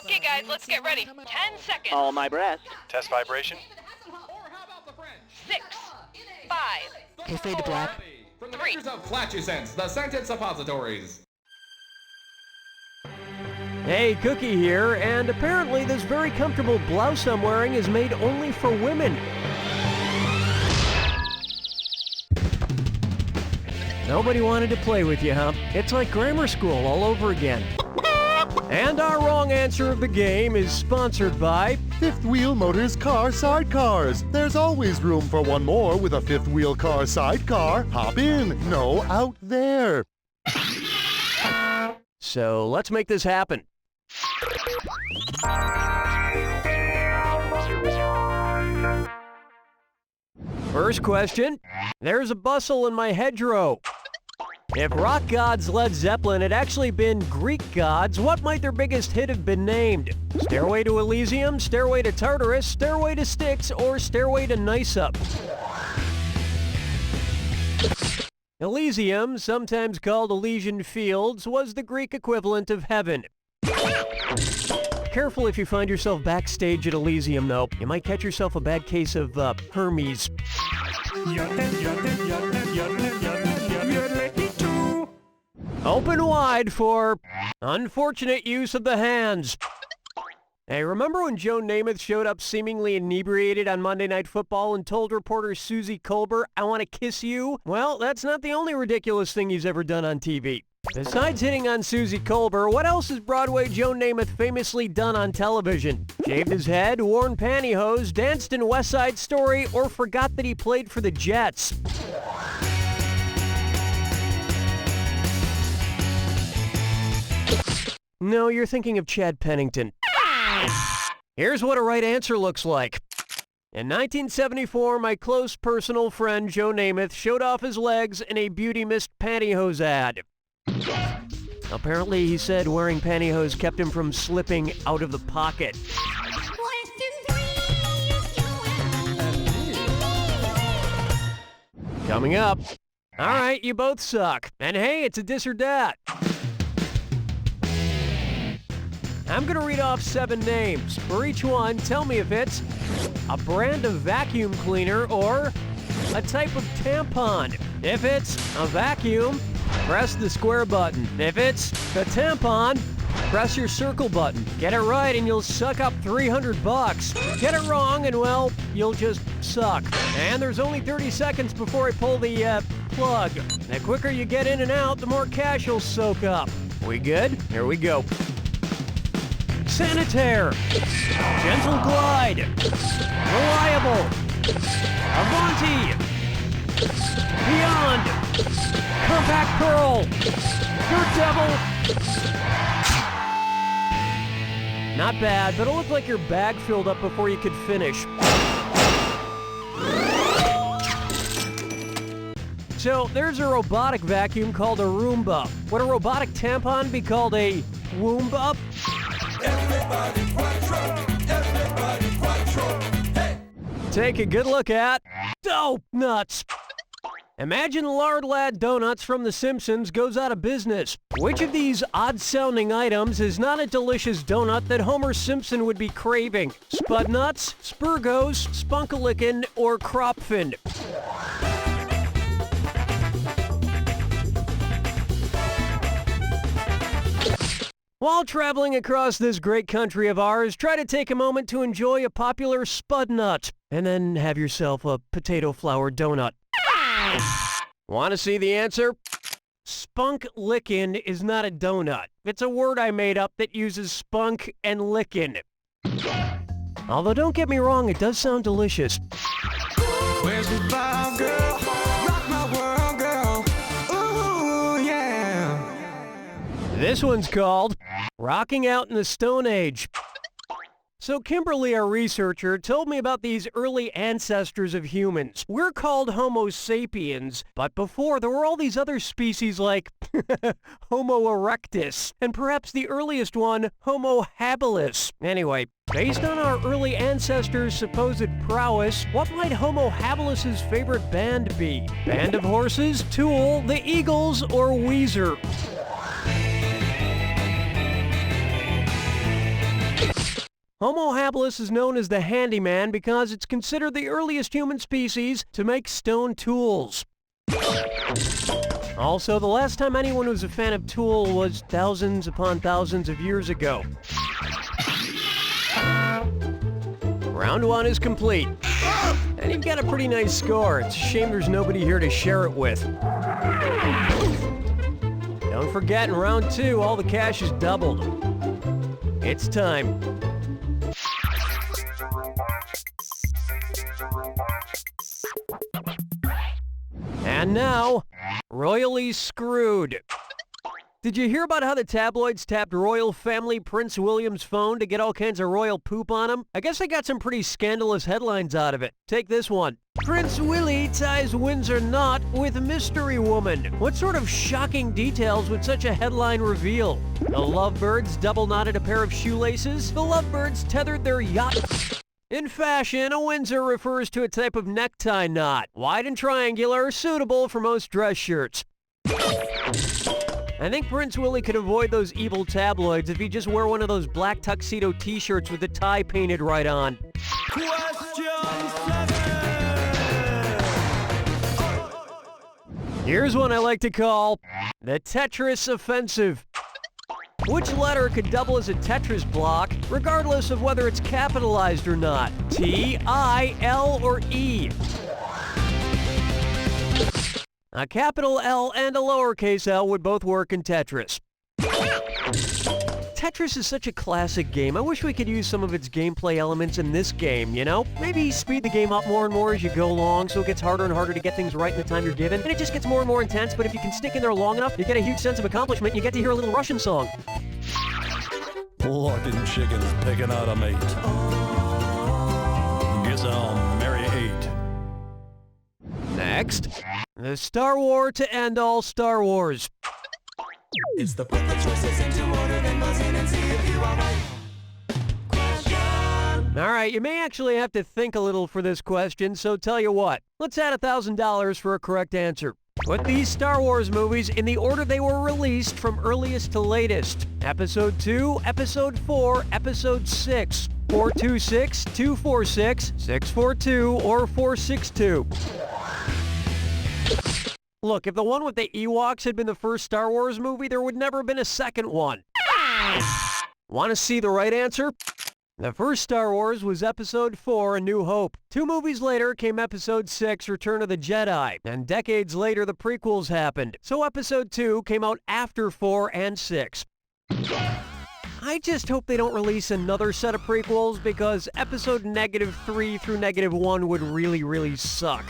Okay, guys, let's get ready. 10 seconds. All my breast. Test vibration. 6, 5, Okay, fade to black. From the makers of Flashy Sense, the scented suppositories. Hey, Cookie here, and apparently this very comfortable blouse I'm wearing is made only for women. Nobody wanted to play with you, huh? It's like grammar school all over again. And our wrong answer of the game is sponsored by Fifth Wheel Motors car sidecars. There's always room for one more with a fifth wheel car sidecar. Hop in, no out there. So let's make this happen. First question, there's a bustle in my hedgerow. If rock gods Led Zeppelin had actually been Greek gods, what might their biggest hit have been named? Stairway to Elysium, Stairway to Tartarus, Stairway to Styx, or Stairway to Nysa? Elysium, sometimes called Elysian Fields, was the Greek equivalent of heaven. Careful if you find yourself backstage at Elysium, though. You might catch yourself a bad case of Hermes. Open wide for unfortunate use of the hands. Hey, remember when Joe Namath showed up seemingly inebriated on Monday Night Football and told reporter Susie Colbert, "I want to kiss you"? Well, that's not the only ridiculous thing he's ever done on TV. Besides hitting on Susie Colbert, what else has Broadway Joe Namath famously done on television? Shaved his head, worn pantyhose, danced in West Side Story, or forgot that he played for the Jets? No, you're thinking of Chad Pennington. Here's what a right answer looks like. In 1974, my close personal friend Joe Namath showed off his legs in a Beauty Mist pantyhose ad. Apparently, he said wearing pantyhose kept him from slipping out of the pocket. Coming up. All right, you both suck. And hey, it's a dis or dat. I'm gonna read off 7 names. For each one, tell me if it's a brand of vacuum cleaner or a type of tampon. If it's a vacuum, press the square button. If it's a tampon, press your circle button. Get it right and you'll suck up $300. Get it wrong and, well, you'll just suck. And there's only 30 seconds before I pull the plug. The quicker you get in and out, the more cash you'll soak up. We good? Here we go. Sanitaire, Gentle Glide, Reliable, Avanti, Beyond, Compact Pearl, Dirt Devil. Not bad, but it looked like your bag filled up before you could finish. So there's a robotic vacuum called a Roomba. Would a robotic tampon be called a Woomba? Everybody quattro, hey! Take a good look at Dope Nuts. Imagine Lard Lad Donuts from The Simpsons goes out of business. Which of these odd-sounding items is not a delicious donut that Homer Simpson would be craving? Spud Nuts, Spurgos, Spunkalickin, or Kropfin? While traveling across this great country of ours, try to take a moment to enjoy a popular Spud Nut, and then have yourself a potato flour donut. Want to see the answer? Spunk lickin' is not a donut. It's a word I made up that uses spunk and lickin'. Although don't get me wrong, it does sound delicious. Where's the vibe, girl? Rock my world, girl. Ooh, yeah. This one's called Rocking Out in the Stone Age. So Kimberly, our researcher, told me about these early ancestors of humans. We're called Homo sapiens, but before there were all these other species like Homo erectus, and perhaps the earliest one, Homo habilis. Anyway, based on our early ancestors' supposed prowess, what might Homo habilis' favorite band be? Band of Horses, Tool, The Eagles, or Weezer? Homo habilis is known as the handyman because it's considered the earliest human species to make stone tools. Also, the last time anyone was a fan of Tool was thousands upon thousands of years ago. Round 1 is complete. And you've got a pretty nice score. It's a shame there's nobody here to share it with. Don't forget, in round 2, all the cash is doubled. It's time. And now, Royally Screwed. Did you hear about how the tabloids tapped royal family Prince William's phone to get all kinds of royal poop on him? I guess I got some pretty scandalous headlines out of it. Take this one. Prince Willie ties Windsor knot with mystery woman. What sort of shocking details would such a headline reveal? The lovebirds double knotted a pair of shoelaces? The lovebirds tethered their yacht. In fashion, a Windsor refers to a type of necktie knot, wide and triangular, suitable for most dress shirts. I think Prince Willie could avoid those evil tabloids if he just wore one of those black tuxedo t-shirts with the tie painted right on. Here's one I like to call the Tetris Offensive. Which letter could double as a Tetris block, regardless of whether it's capitalized or not? T, I, L, or E? A capital L and a lowercase l would both work in Tetris. Tetris is such a classic game. I wish we could use some of its gameplay elements in this game, you know? Maybe speed the game up more and more as you go along so it gets harder and harder to get things right in the time you're given. And it just gets more and more intense, but if you can stick in there long enough, you get a huge sense of accomplishment and you get to hear a little Russian song. Plucking chickens, picking out a mate. Guess I'll marry 8. Next, the Star War to end all Star Wars. It's the put the choices into order, then buzz in and see if you are right. Question. All right, you may actually have to think a little for this question, so tell you what. Let's add $1,000 for a correct answer. Put these Star Wars movies in the order they were released from earliest to latest. Episode 2, Episode 4, Episode 6. 426, 246, 642, or 462. Look, if the one with the Ewoks had been the first Star Wars movie, there would never have been a second one. Want to see the right answer? The first Star Wars was Episode 4, A New Hope. 2 movies later came Episode 6, Return of the Jedi. And decades later, the prequels happened. So Episode 2 came out after 4 and 6. I just hope they don't release another set of prequels because Episode -3 through -1 would really, really suck.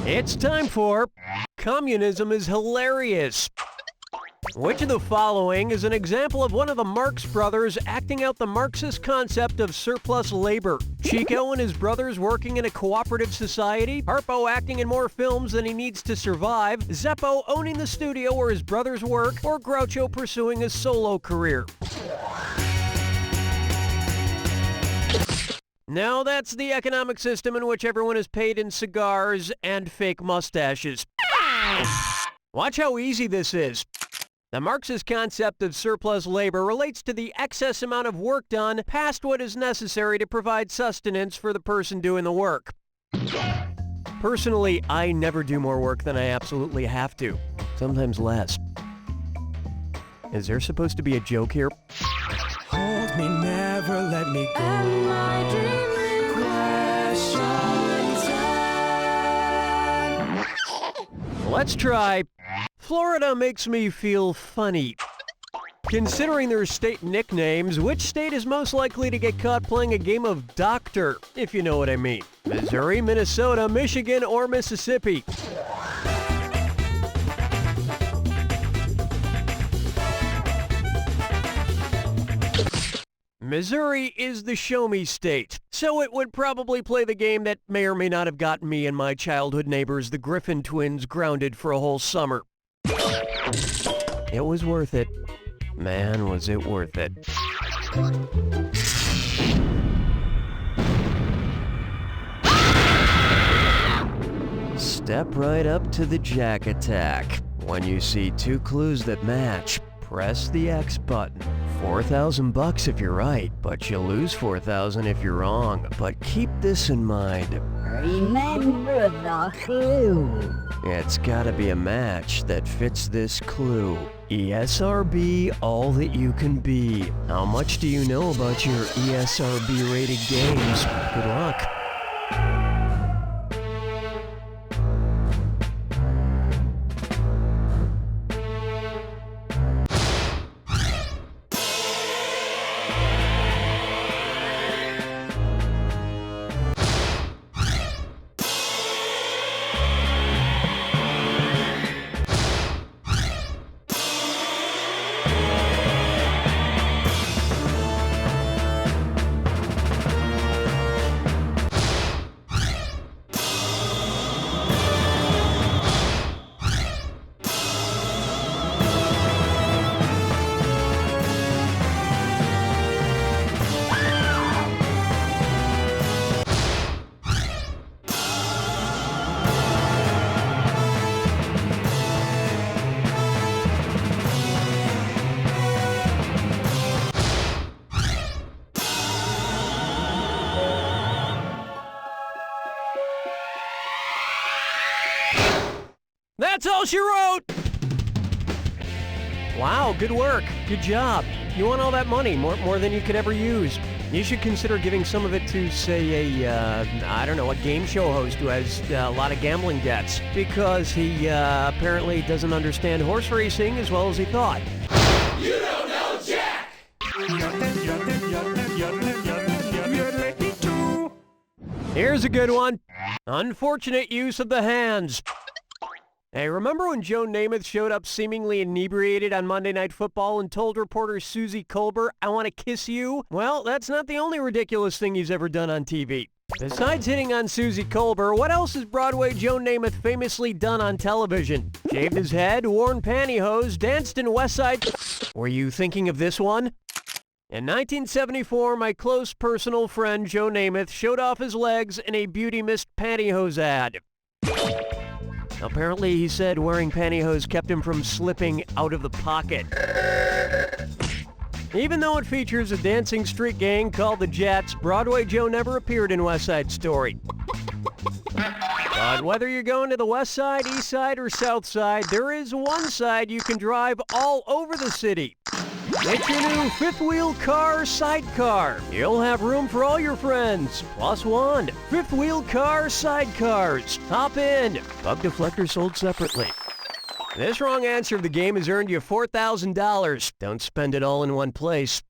It's time for Communism is Hilarious. Which of the following is an example of one of the Marx brothers acting out the Marxist concept of surplus labor? Chico and his brothers working in a cooperative society, Harpo acting in more films than he needs to survive, Zeppo owning the studio where his brothers work, or Groucho pursuing a solo career? No, that's the economic system in which everyone is paid in cigars and fake mustaches. Watch how easy this is. The Marxist concept of surplus labor relates to the excess amount of work done past what is necessary to provide sustenance for the person doing the work. Personally, I never do more work than I absolutely have to. Sometimes less. Is there supposed to be a joke here? Hold me, never let me go. Let's try. Florida makes me feel funny. Considering their state nicknames, which state is most likely to get caught playing a game of doctor, if you know what I mean? Missouri, Minnesota, Michigan, or Mississippi? Missouri is the show-me state, so it would probably play the game that may or may not have gotten me and my childhood neighbors, the Griffin twins, grounded for a whole summer. It was worth it. Man, was it worth it. Step right up to the Jack Attack. When you see two clues that match, press the X button. $4,000 if you're right, but you lose $4,000 if you're wrong. But keep this in mind. Remember the clue. It's gotta be a match that fits this clue. ESRB, all that you can be. How much do you know about your ESRB rated games? Good luck. That's all she wrote! Wow, good work. Good job. You won all that money, more than you could ever use. You should consider giving some of it to, say, a game show host who has a lot of gambling debts, because he apparently doesn't understand horse racing as well as he thought. You don't know Jack! Here's a good one. Unfortunate use of the hands. Hey, remember when Joe Namath showed up seemingly inebriated on Monday Night Football and told reporter Susie Colbert, "I want to kiss you"? Well, that's not the only ridiculous thing he's ever done on TV. Besides hitting on Susie Colbert, what else has Broadway Joe Namath famously done on television? Shaved his head, worn pantyhose, danced in West Side... Were you thinking of this one? In 1974, my close personal friend Joe Namath showed off his legs in a Beauty Mist pantyhose ad. Apparently, he said wearing pantyhose kept him from slipping out of the pocket. Even though it features a dancing street gang called the Jets, Broadway Joe never appeared in West Side Story. But whether you're going to the West Side, East Side, or South Side, there is one side you can drive all over the city. Get your new fifth-wheel car sidecar. You'll have room for all your friends. Plus one. Fifth-wheel car sidecars. Hop in. Bug deflector sold separately. This wrong answer of the game has earned you $4,000. Don't spend it all in one place.